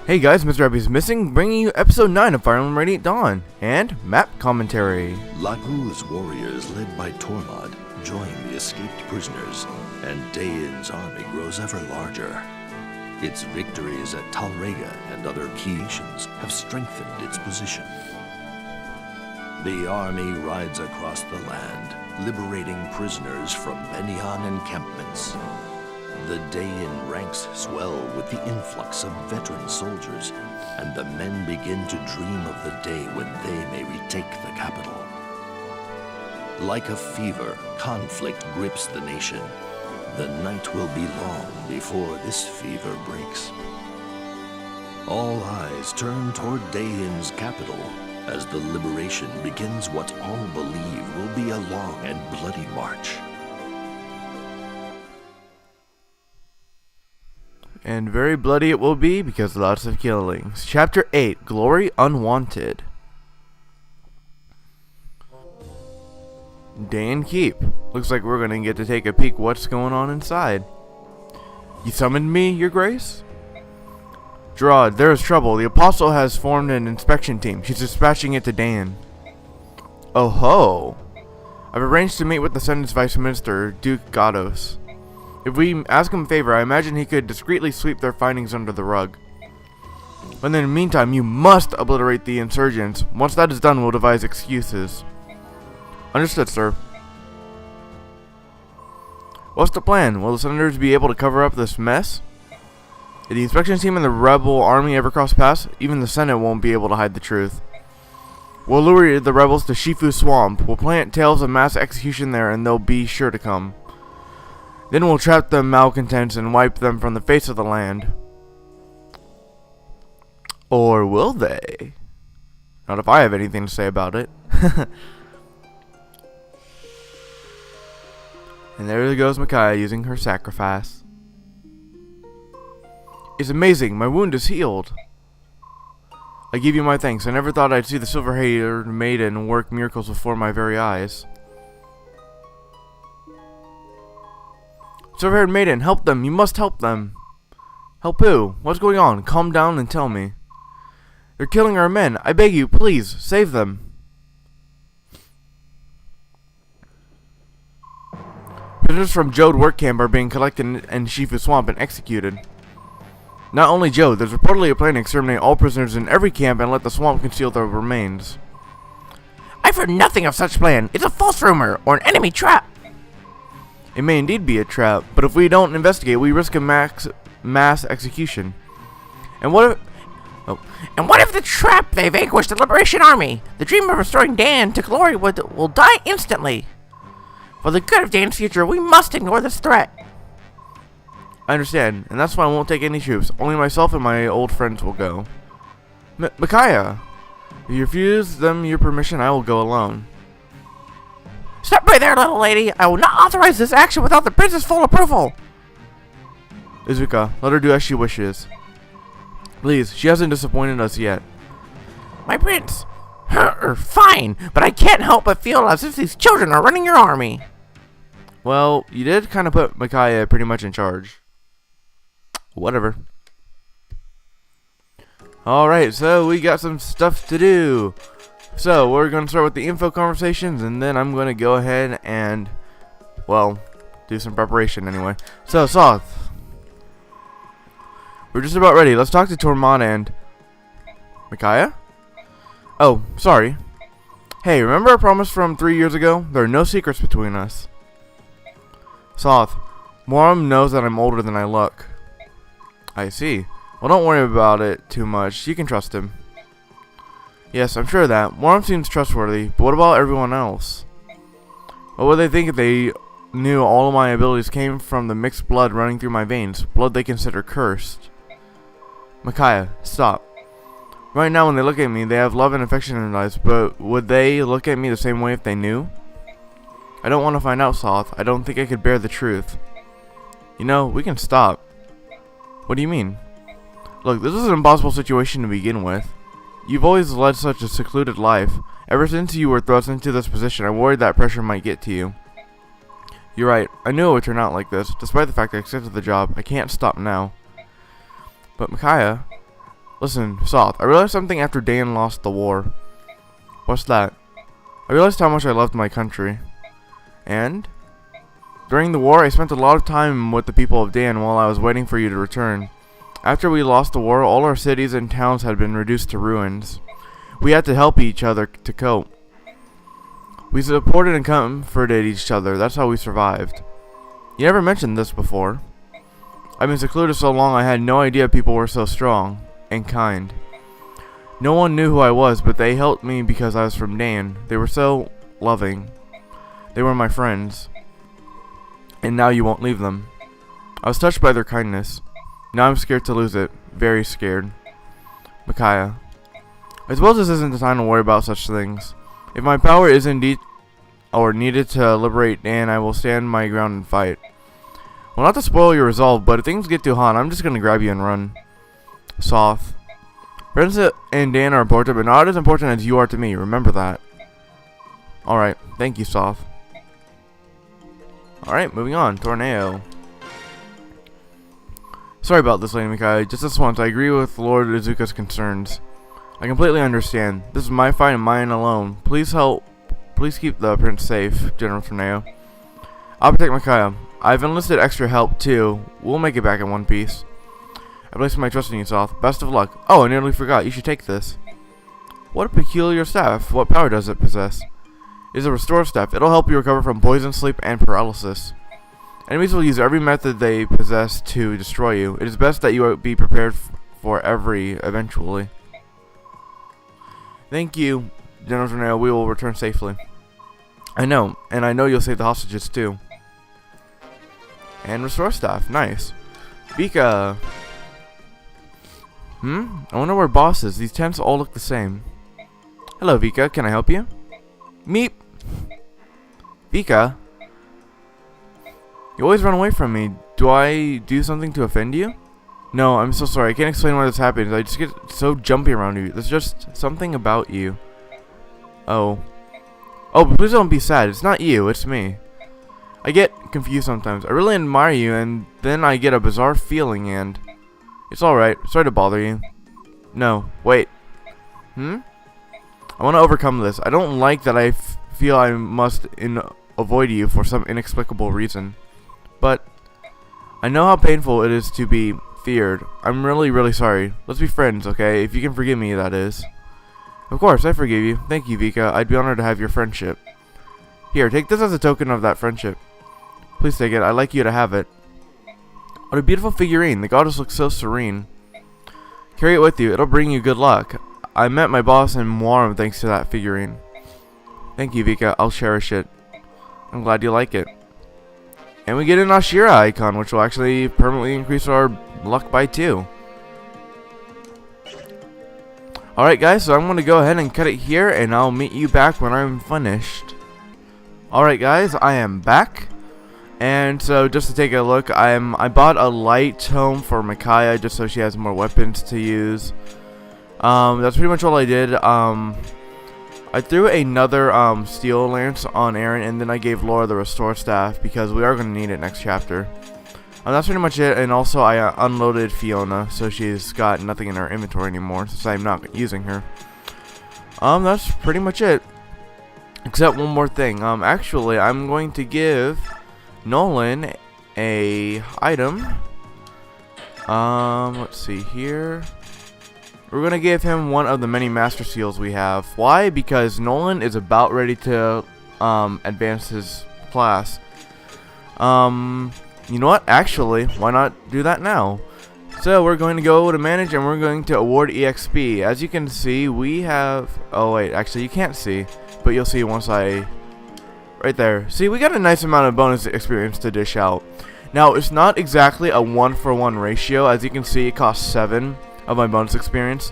Hey guys, Mrhappyismissing, bringing you episode 9 of Fire Emblem Radiant Dawn, and map commentary. Lagu's warriors, led by Tormod, join the escaped prisoners, and Daein's army grows ever larger. Its victories at Talrega and other key nations have strengthened its position. The army rides across the land, liberating prisoners from Benyan encampments. The Daein ranks swell with the influx of veteran soldiers, and the men begin to dream of the day when they may retake the capital. Like a fever, conflict grips the nation. The night will be long before this fever breaks. All eyes turn toward Daein's capital as the liberation begins what all believe will be a long and bloody march. And very bloody it will be because lots of killings. Chapter 8, Glory Unwanted. Daein Keep. Looks like we're gonna get to take a peek what's going on inside. You summoned me, your grace? Gerard, there is trouble. The apostle has formed an inspection team. She's dispatching it to Daein. Oh ho! I've arranged to meet with the Senate's Vice Minister, Duke Gatos. If we ask him a favor, I imagine he could discreetly sweep their findings under the rug. But in the meantime, you must obliterate the insurgents. Once that is done, we'll devise excuses. Understood, sir. What's the plan? Will the senators be able to cover up this mess? If the inspection team and the rebel army ever cross paths, even the Senate won't be able to hide the truth. We'll lure the rebels to Shifu Swamp. We'll plant tales of mass execution there, and they'll be sure to come. Then we'll trap the malcontents and wipe them from the face of the land. Or will they? Not if I have anything to say about it. And there goes Micaiah using her sacrifice. It's amazing, my wound is healed. I give you my thanks. I never thought I'd see the silver-haired maiden work miracles before my very eyes. Silver-haired maiden, help them! You must help them! Help who? What's going on? Calm down and tell me. They're killing our men. I beg you, please, save them. Prisoners from Jode work camp are being collected in Shifu Swamp and executed. Not only Jode, there's reportedly a plan to exterminate all prisoners in every camp and let the swamp conceal their remains. I've heard nothing of such plan. It's a false rumor or an enemy trap. It may indeed be a trap, but if we don't investigate, we risk a mass execution. And what if... And what if the trap they vanquished the Liberation Army? The dream of restoring Daein to glory will die instantly. For the good of Daein's future, we must ignore this threat. I understand, and that's why I won't take any troops. Only myself and my old friends will go. Micaiah, if you refuse them your permission, I will go alone. Stop right there, little lady. I will not authorize this action without the prince's full approval. Izuka, let her do as she wishes. Please, she hasn't disappointed us yet. My prince. Fine, but I can't help but feel as if these children are running your army. Well, you did kind of put Micaiah pretty much in charge. Whatever. Alright, so we got some stuff to do. So, we're going to start with the info conversations, and then I'm going to go ahead and, well, do some preparation anyway. So, Soth. We're just about ready. Let's talk to Tormod and... Micaiah? Oh, sorry. Hey, remember our promise from 3 years ago? There are no secrets between us. Soth, Moram knows that I'm older than I look. I see. Well, don't worry about it too much. You can trust him. Yes, I'm sure of that. Moram seems trustworthy, but what about everyone else? What would they think if they knew all of my abilities came from the mixed blood running through my veins? Blood they consider cursed. Micaiah, stop. Right now when they look at me, they have love and affection in their eyes, but would they look at me the same way if they knew? I don't want to find out, Soth. I don't think I could bear the truth. You know, we can stop. What do you mean? Look, this is an impossible situation to begin with. You've always led such a secluded life. Ever since you were thrust into this position, I worried that pressure might get to you. You're right. I knew it would turn out like this. Despite the fact I accepted the job, I can't stop now. But Micaiah, Listen, Soth, I realized something after Dan lost the war. What's that? I realized how much I loved my country. And? During the war, I spent a lot of time with the people of Dan while I was waiting for you to return. After we lost the war, all our cities and towns had been reduced to ruins. We had to help each other to cope. We supported and comforted each other. That's how we survived. You never mentioned this before. I've been secluded so long I had no idea people were so strong and kind. No one knew who I was, but they helped me because I was from Dan. They were so loving. They were my friends. And now you won't leave them. I was touched by their kindness. Now I'm scared to lose it. Very scared. Micaiah. I suppose this isn't the time to worry about such things. If my power is indeed or needed to liberate Dan, I will stand my ground and fight. Well, not to spoil your resolve, but if things get too hot, I'm just gonna grab you and run. Soth. Friends and Dan are important, but not as important as you are to me. Remember that. Alright, thank you, Soth. Alright, moving on. Tornado. Sorry about this, Lady Micaiah. Just this once, I agree with Lord Izuka's concerns. I completely understand. This is my fight and mine alone. Please keep the prince safe, General Tornado. I'll protect Micaiah. I've enlisted extra help, too. We'll make it back in one piece. I place my trust in you, Soth. Best of luck. Oh, I nearly forgot. You should take this. What a peculiar staff. What power does it possess? It is a restore staff. It'll help you recover from poison, sleep, and paralysis. Enemies will use every method they possess to destroy you. It is best that you be prepared for every eventually. Thank you, General Tornado. We will return safely. I know, and I know you'll save the hostages too. And restore staff. Nice. Vika. I wonder where boss is. These tents all look the same. Hello, Vika. Can I help you? Meep. Vika. You always run away from me. Do I do something to offend you? No, I'm so sorry. I can't explain why this happens. I just get so jumpy around you. There's just something about you. Oh. Oh, but please don't be sad. It's not you. It's me. I get confused sometimes. I really admire you, and then I get a bizarre feeling, and... It's alright. Sorry to bother you. No. Wait. I want to overcome this. I don't like that I feel I must avoid you for some inexplicable reason. But I know how painful it is to be feared. I'm really, really sorry. Let's be friends, okay? If you can forgive me, that is. Of course, I forgive you. Thank you, Vika. I'd be honored to have your friendship. Here, take this as a token of that friendship. Please take it. I'd like you to have it. What a beautiful figurine. The goddess looks so serene. Carry it with you. It'll bring you good luck. I met my boss in Mrhappyismissing thanks to that figurine. Thank you, Vika. I'll cherish it. I'm glad you like it. And we get an Ashira icon, which will actually permanently increase our luck by 2. Alright guys, so I'm going to go ahead and cut it here, and I'll meet you back when I'm finished. Alright guys, I am back. And so just to take a look, I bought a light tome for Micaiah just so she has more weapons to use. That's pretty much all I did. I threw another steel lance on Aaron, and then I gave Laura the restore staff because we are going to need it next chapter. That's pretty much it, and also I unloaded Fiona, so she's got nothing in her inventory anymore since I'm not using her. That's pretty much it. Except one more thing. Actually, I'm going to give Nolan a item. Let's see here. We're going to give him one of the many master seals we have. Why? Because Nolan is about ready to advance his class. You know what? Actually, why not do that now? So we're going to go to manage, and we're going to award EXP. As you can see, we have... Oh wait, actually you can't see, but you'll see once I... Right there. See, we got a nice amount of bonus experience to dish out. Now, it's not exactly a 1-for-1 ratio. As you can see, it costs 7 of my bonus experience.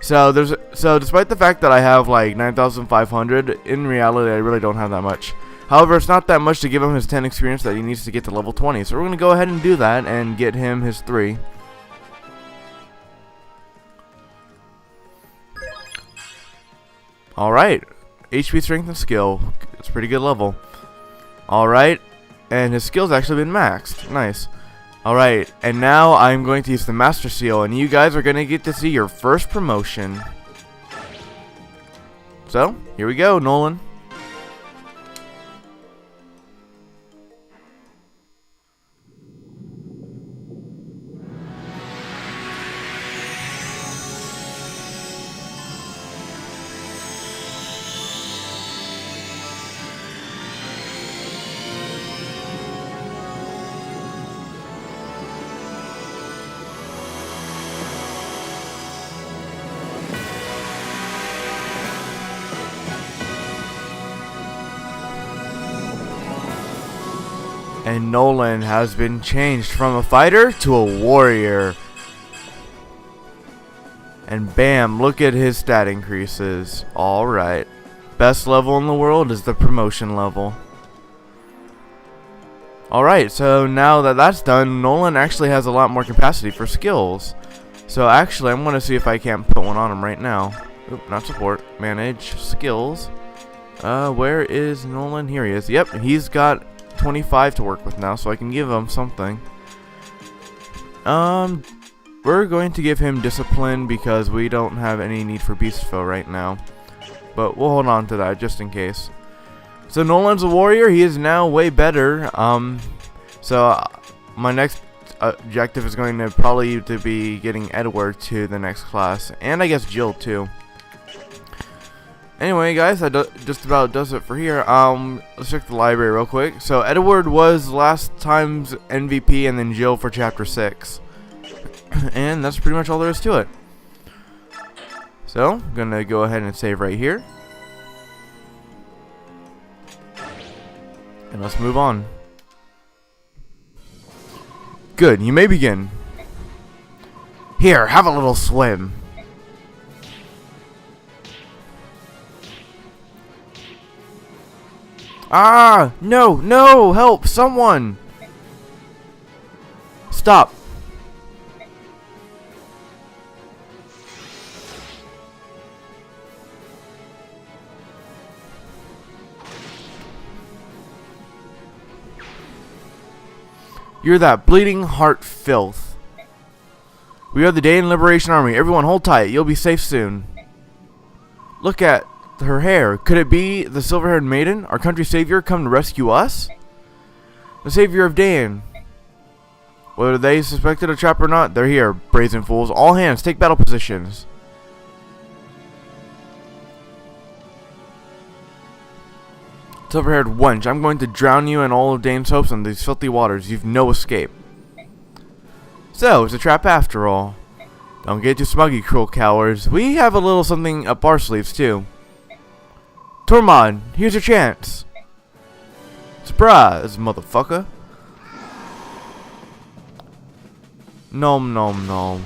So despite the fact that I have like 9,500, in reality I really don't have that much. However, it's not that much to give him his 10 experience that he needs to get to level 20. So we're going to go ahead and do that and get him his 3. Alright. HP, strength, and skill. It's a pretty good level. Alright. And his skill's actually been maxed. Nice. Alright, and now I'm going to use the Master Seal, and you guys are going to get to see your first promotion. So, here we go, Nolan. And Nolan has been changed from a fighter to a warrior. And bam, look at his stat increases. Alright. Best level in the world is the promotion level. Alright, so now that that's done, Nolan actually has a lot more capacity for skills. So actually, I'm going to see if I can't put one on him right now. Oop, not support. Manage skills. Where is Nolan? Here he is. Yep, he's got 25 to work with now, so I can give him something. We're going to give him discipline because we don't have any need for beast foe right now, but we'll hold on to that just in case. So Nolan's a warrior. He is now way better. So my next objective is going to probably to be getting Edward to the next class, and I guess Jill too. Anyway, guys, that just about does it for here. Let's check the library real quick. So Edward was last time's MVP, and then Jill for Chapter 6. And that's pretty much all there is to it. So, I'm gonna go ahead and save right here. And let's move on. Good, you may begin. Here, have a little swim. Ah! No! No! Help! Someone! Stop! You're that bleeding heart filth. We are the Dayan Liberation Army. Everyone hold tight. You'll be safe soon. Look at her hair. Could it be the silver-haired maiden, our country's savior, come to rescue us? The savior of Dayan. Whether they suspected a trap or not, they're here, brazen fools. All hands, take battle positions. Silver-haired wench, I'm going to drown you and all of Dane's hopes in these filthy waters. You've no escape. So, it's a trap after all. Don't get too smug, you cruel cowards. We have a little something up our sleeves, too. Tormod, here's your chance. Surprise, motherfucker. Nom nom nom.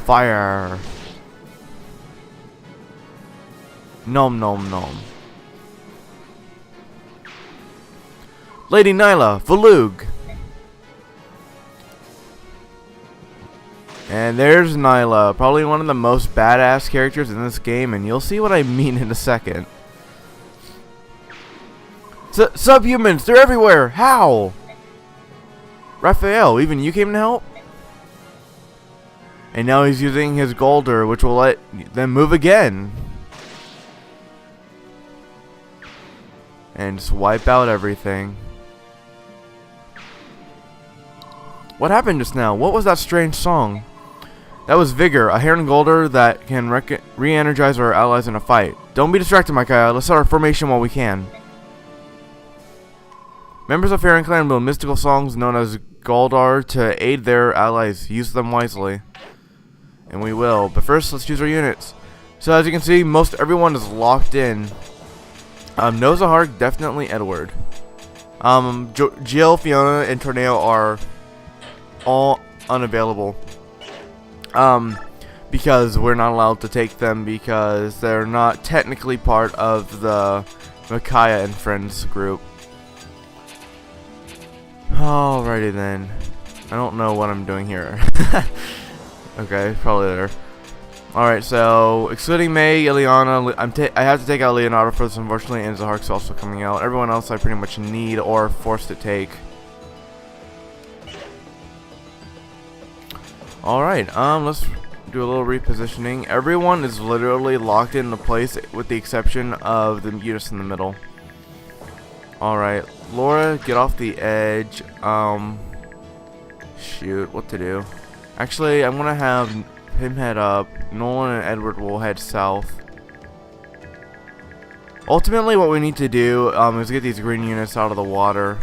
Fire. Nom nom nom. Lady Nyla, Valug. And there's Nyla, probably one of the most badass characters in this game, and you'll see what I mean in a second. Subhumans, they're everywhere! How? Raphael, even you came to help? And now he's using his Golder, which will let them move again. And just wipe out everything. What happened just now? What was that strange song? That was Vigor, a Heron Golder that can re-energize our allies in a fight. Don't be distracted, Micaiah. Let's set our formation while we can. Members of Heron Clan will mystical songs known as Goldar to aid their allies. Use them wisely. And we will. But first, let's choose our units. So as you can see, most everyone is locked in. Nozahar, definitely Edward. Jill, Fiona, and Tornado are all unavailable. Because we're not allowed to take them because they're not technically part of the Micaiah and Friends group. Alrighty then. I don't know what I'm doing here. Okay, probably there. Alright, so excluding May, Ileana, I have to take out Leonardo for this, unfortunately, and Zahark's also coming out. Everyone else I pretty much need or forced to take. Alright, let's do a little repositioning. Everyone is literally locked into place with the exception of the units in the middle. Alright, Laura, get off the edge. Shoot, what to do? Actually, I'm gonna have him head up. Nolan and Edward will head south. Ultimately, what we need to do is get these green units out of the water.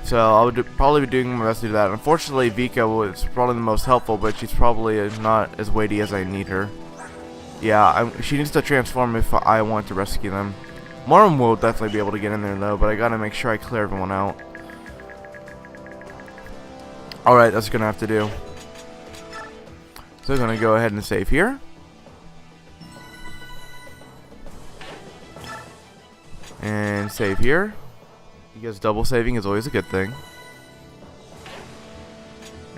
So I would probably be doing my best to do that. Unfortunately, Vika was probably the most helpful, but she's probably not as weighty as I need her. Yeah, she needs to transform if I want to rescue them. Morum will definitely be able to get in there though, but I gotta make sure I clear everyone out. Alright, that's gonna have to do. So I'm gonna go ahead and save here. And save here. Because double saving is always a good thing.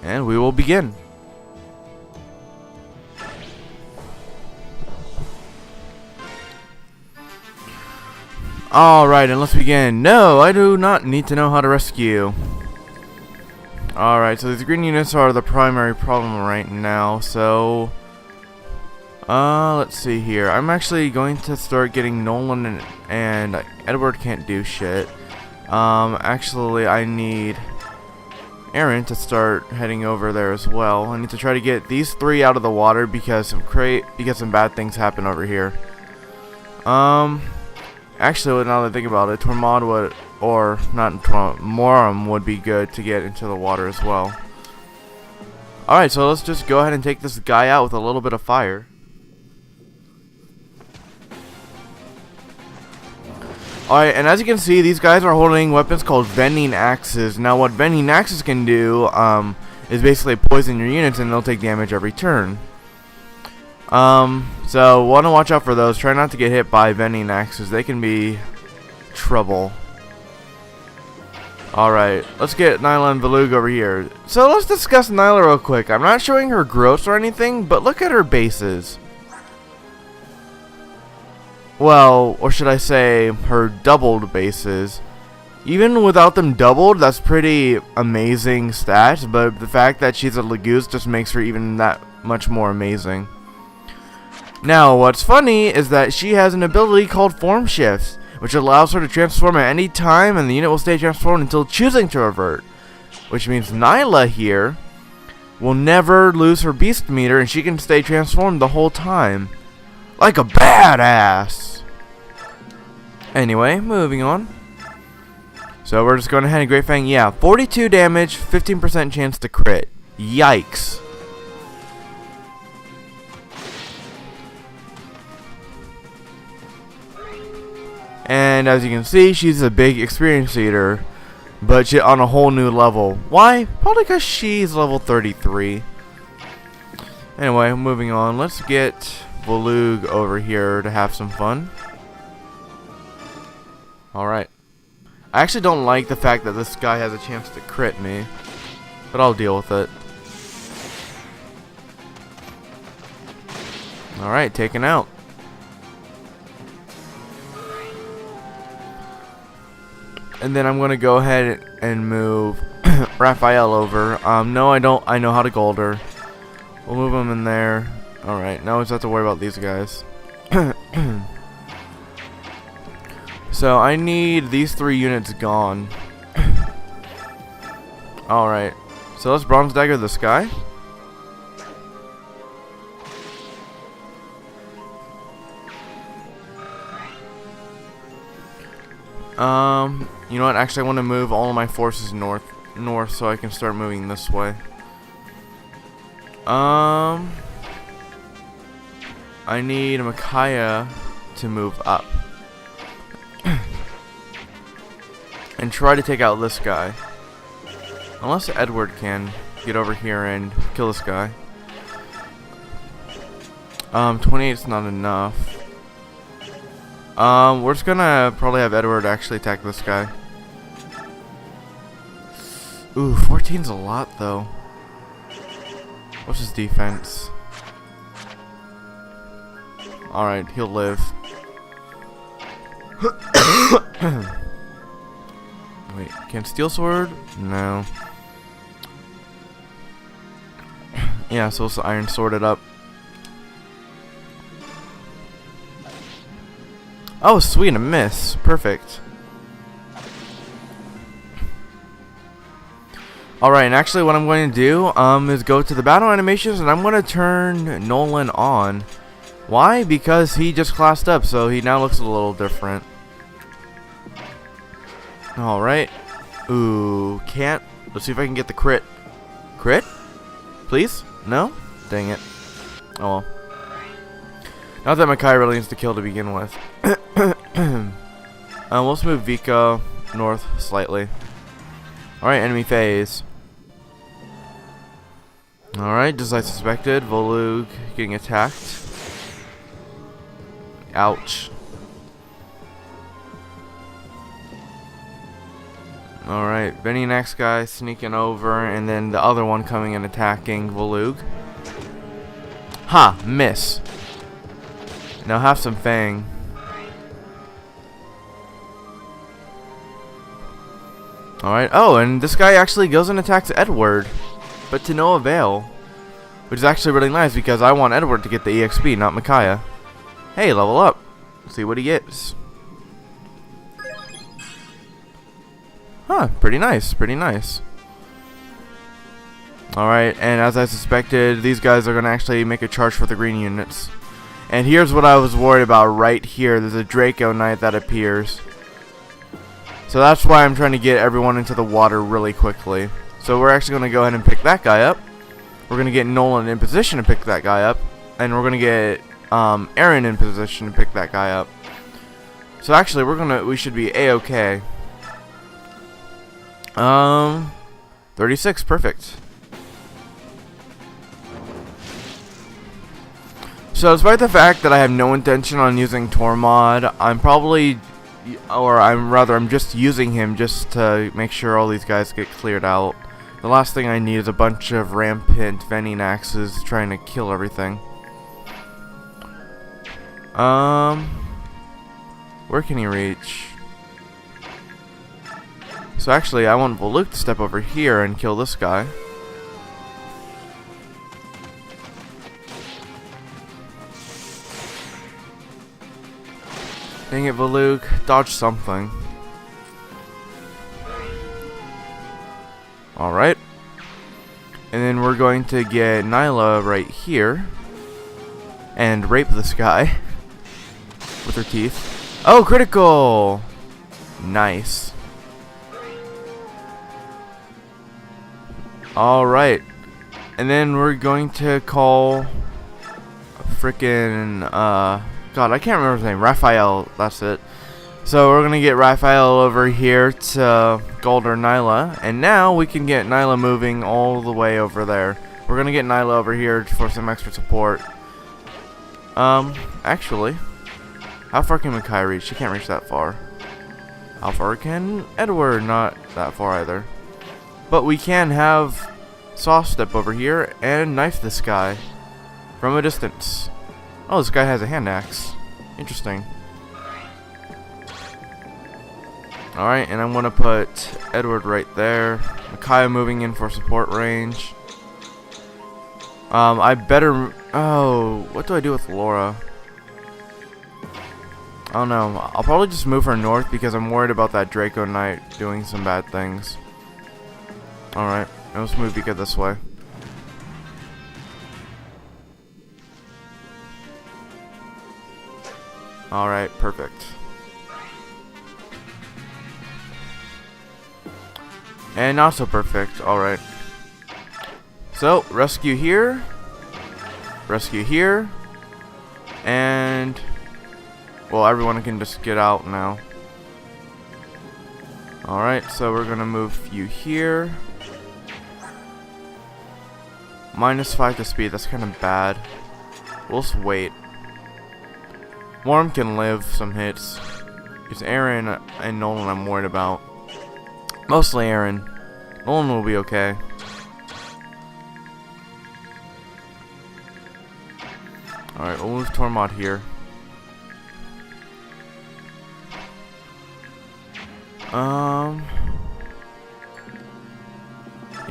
And we will begin. Alright, and let's begin. No, I do not need to know how to rescue. Alright, so these green units are the primary problem right now, so let's see here. I'm actually going to start getting Nolan and Edward can't do shit. Actually I need Aaron to start heading over there as well. I need to try to get these three out of the water because some bad things happen over here. Actually, now that I think about it, Tormod would, or not Morum would be good to get into the water as well. Alright, so let's just go ahead and take this guy out with a little bit of fire. Alright, and as you can see, these guys are holding weapons called vending axes. Now, what vending axes can do is basically poison your units and they'll take damage every turn. So want to watch out for those. Try not to get hit by vending axes. They can be trouble. Alright, let's get Nyla and Valug over here. So let's discuss Nyla real quick. I'm not showing her gross or anything, but look at her bases. Well, or should I say her doubled bases. Even without them doubled, that's pretty amazing stats, but the fact that she's a Lagoose just makes her even that much more amazing. Now, what's funny is that she has an ability called Form Shifts, which allows her to transform at any time, and the unit will stay transformed until choosing to revert. Which means Nyla here will never lose her beast meter, and she can stay transformed the whole time. Like a badass! Anyway, moving on. So we're just going ahead and Great Fang, yeah, 42 damage, 15% chance to crit. Yikes. And as you can see, she's a big experience eater, but she's on a whole new level. Why? Probably because she's level 33. Anyway, moving on. Let's get Valug over here to have some fun. Alright. I actually don't like the fact that this guy has a chance to crit me, but I'll deal with it. Alright, taken out. And then I'm gonna go ahead and move Raphael over. No, I don't. I know how to gold her. We'll move him in there. Alright, now we just have to worry about these guys. So I need these 3 units gone. Alright, so let's Bronze Dagger this guy. You know what? Actually, I want to move all of my forces north so I can start moving this way. I need Micaiah to move up. And try to take out this guy. Unless Edward can get over here and kill this guy. 28 is not enough. We're just gonna probably have Edward actually attack this guy. Ooh, 14's a lot though. What's his defense? Alright, he'll live. Wait, can steel sword? No. Yeah, so it's iron sworded up. Oh, sweet, a miss. Perfect. Alright, and actually what I'm going to do is go to the battle animations, and I'm going to turn Nolan on. Why? Because he just classed up, so he now looks a little different. Alright. Ooh, can't. Let's see if I can get the crit. Crit? Please? No? Dang it. Oh well. Not that Makai really needs to kill to begin with. Let's move Vika north slightly. Alright, enemy phase. Alright, just as I suspected, Volug getting attacked. Ouch. Alright, Veninax guy sneaking over, and then the other one coming and attacking Volug. Ha! Miss. Now have some Fang. Alright, oh, and this guy actually goes and attacks Edward, but to no avail. Which is actually really nice, because I want Edward to get the EXP, not Micaiah. Hey, level up. See what he gets. Huh, pretty nice, pretty nice. Alright, and as I suspected, these guys are going to actually make a charge for the green units. And here's what I was worried about right here. There's a Draco Knight that appears. So that's why I'm trying to get everyone into the water really quickly. So we're actually going to go ahead and pick that guy up. We're going to get Nolan in position to pick that guy up. And we're going to get Aaron in position to pick that guy up. So actually we should be A-okay. 36, perfect. So despite the fact that I have no intention on using Tormod, I'm just using him just to make sure all these guys get cleared out. The last thing I need is a bunch of rampant Veninaxes trying to kill everything. Where can he reach? So actually, I want Voluk to step over here and kill this guy. Dang it, Voluk. Dodge something. Alright. And then we're going to get Nyla right here. And rape this guy. With her teeth. Oh, critical! Nice. Alright. And then we're going to call frickin' God, I can't remember his name. Raphael, that's it. So we're gonna get Raphael over here to Golder Nyla, and now we can get Nyla moving all the way over there. We're gonna get Nyla over here for some extra support. Actually, how far can Makai reach? She can't reach that far. How far can Edward? Not that far either. But we can have Soft step over here and knife this guy from a distance. Oh, this guy has a hand axe. Interesting. Alright, and I'm going to put Edward right there. Micaiah moving in for support range. I better... Oh, what do I do with Laura? I don't know. I'll probably just move her north because I'm worried about that Draco Knight doing some bad things. Alright, let's move Vika this way. Alright, perfect. And not so perfect, alright. So, rescue here. Rescue here. And... well, everyone can just get out now. Alright, so we're gonna move you here. -5 to speed, that's kind of bad. We'll just wait. Worm can live some hits. It's Aaron and Nolan I'm worried about. Mostly Aaron. Nolan will be okay. Alright, we'll move Tormod here. You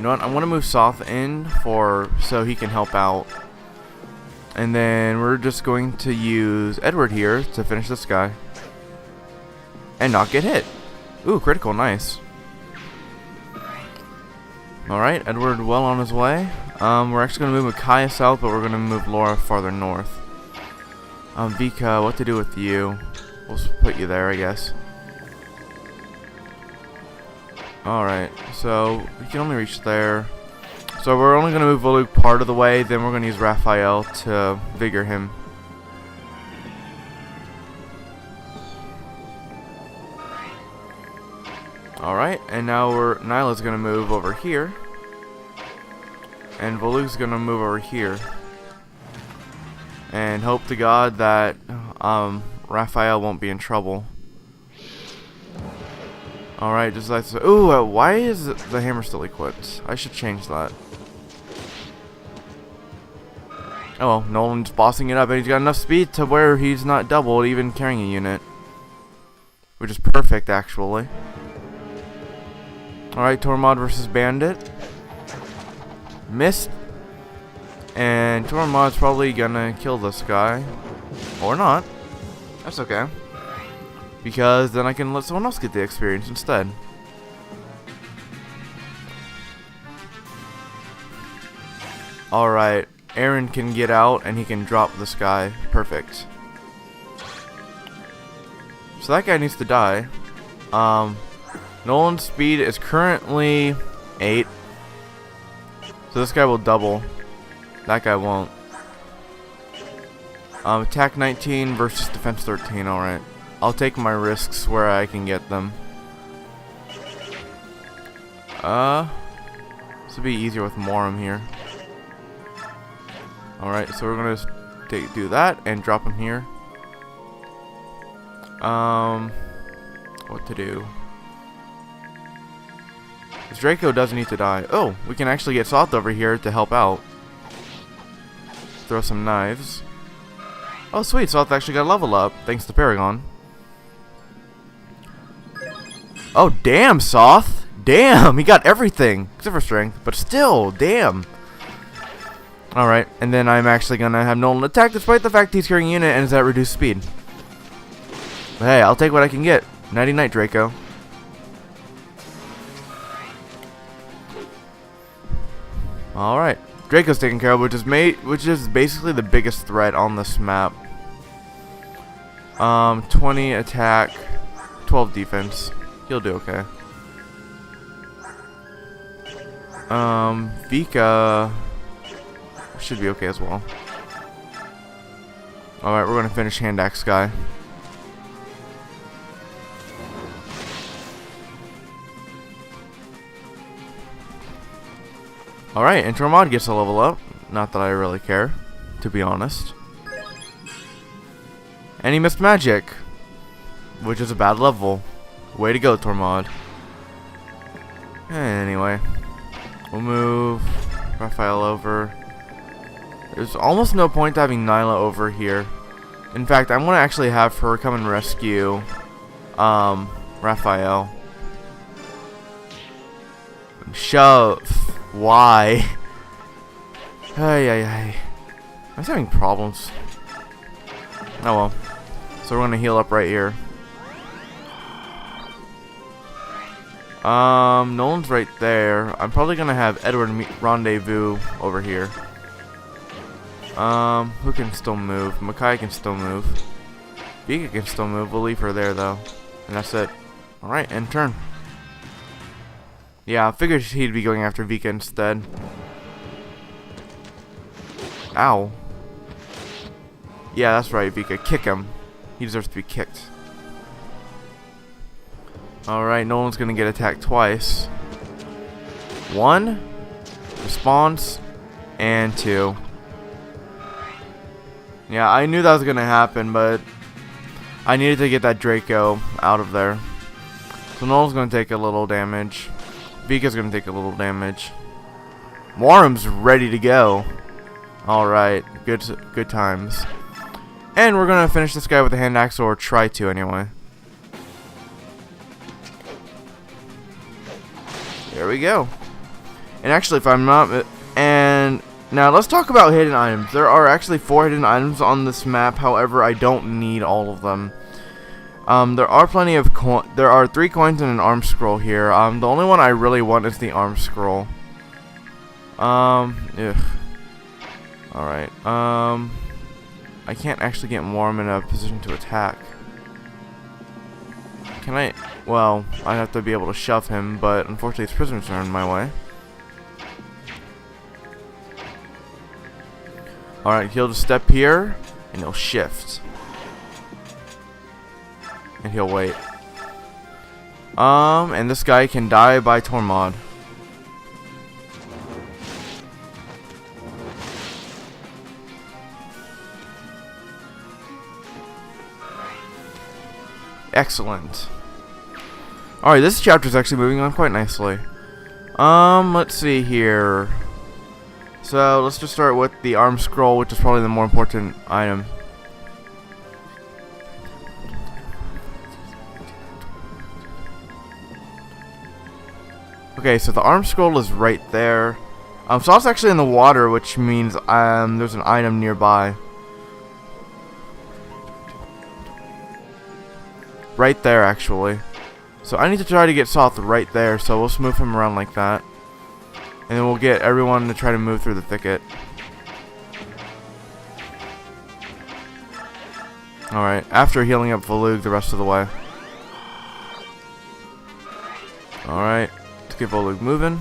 know what? I want to move Soth in so he can help out. And then we're just going to use Edward here to finish this guy. And not get hit. Ooh, critical, nice. Alright, Edward well on his way. We're actually going to move Micaiah south, but we're going to move Laura farther north. Vika, what to do with you? We'll put you there, I guess. Alright, so we can only reach there. So we're only going to move Voluk part of the way, then we're going to use Raphael to vigor him. Alright, and now Nyla's going to move over here. And Voluk's going to move over here. And hope to God that Raphael won't be in trouble. Alright, just like so. Ooh, why is the hammer still equipped? I should change that. Oh well, Nolan's bossing it up, and he's got enough speed to where he's not doubled, even carrying a unit. Which is perfect, actually. Alright, Tormod versus Bandit. Missed. And Tormod's probably gonna kill this guy. Or not. That's okay. Because then I can let someone else get the experience instead. Alright, Aaron can get out and he can drop this guy. Perfect. So that guy needs to die. Nolan's speed is currently 8. So this guy will double. That guy won't. Attack 19 versus defense 13, alright. I'll take my risks where I can get them. This would be easier with Morum here. Alright, so we're gonna do that and drop him here. What to do? This Draco does need to die. Oh, we can actually get Soth over here to help out. Throw some knives. Oh sweet, Soth actually got a level up, thanks to Paragon. Oh damn, Soth! Damn, he got everything, except for strength, but still, damn. Alright, and then I'm actually gonna have Nolan attack despite the fact he's carrying a unit and is at reduced speed. But hey, I'll take what I can get. Nighty night, Draco. Alright, Draco's taken care of, which is basically the biggest threat on this map. 20 attack, 12 defense. He'll do okay. Vika should be okay as well. Alright, we're gonna finish Hand Axe guy. Alright, and Tormod gets a level up. Not that I really care, to be honest. And he missed magic, which is a bad level. Way to go, Tormod. Anyway, we'll move Raphael over. There's almost no point to having Nyla over here. In fact, I'm gonna actually have her come and rescue Raphael. Shove. Why? I was having problems. Oh well. So we're gonna heal up right here. Nolan's right there. I'm probably gonna have Edward rendezvous over here. Who can still move? Micaiah can still move. Vika can still move. We'll leave her there though. And that's it. Alright, end turn. Yeah, I figured he'd be going after Vika instead. Ow. Yeah, that's right, Vika. Kick him. He deserves to be kicked. Alright, Nolan's gonna get attacked twice. 1. Response. And 2. Yeah, I knew that was gonna happen, but I needed to get that Draco out of there. So Nolan's gonna take a little damage. Vika's gonna take a little damage. Morum's ready to go. Alright, good times. And we're gonna finish this guy with a hand axe, or try to anyway. there we go. And actually, if I'm not... And now let's talk about hidden items. There are actually 4 hidden items on this map. However, I don't need all of them. There are plenty of there are 3 coins and an arm scroll here. The only one I really want is the arm scroll. Ugh. Alright. I can't actually get Worm in a position to attack. Can I? Well, I have to be able to shove him, but unfortunately his prisoners are in my way. Alright, he'll just step here, and he'll shift. And he'll wait. And this guy can die by Tormod. Excellent. Alright, this chapter is actually moving on quite nicely. Let's see here. So, let's just start with the arm scroll, which is probably the more important item. Okay, so the arm scroll is right there. So it's actually in the water, which means there's an item nearby. Right there, actually. So I need to try to get Soth right there, so we'll just move him around like that. And then we'll get everyone to try to move through the thicket. Alright, after healing up Volug the rest of the way. Alright, let's get Volug moving.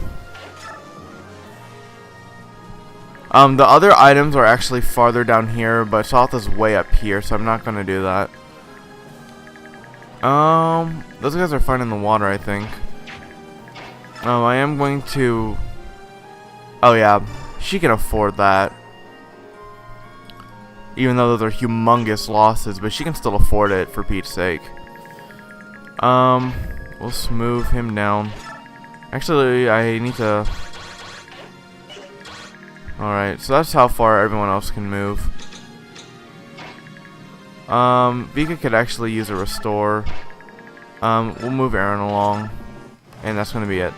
The other items are actually farther down here, but Soth is way up here, so I'm not going to do that. Those guys are fine in the water, I think. I am going to... Oh yeah, she can afford that. Even though those are humongous losses, but she can still afford it for Pete's sake. We'll smooth him down. Actually, I need to... Alright, so that's how far everyone else can move. Vika could actually use a restore. We'll move Aaron along. And that's going to be it.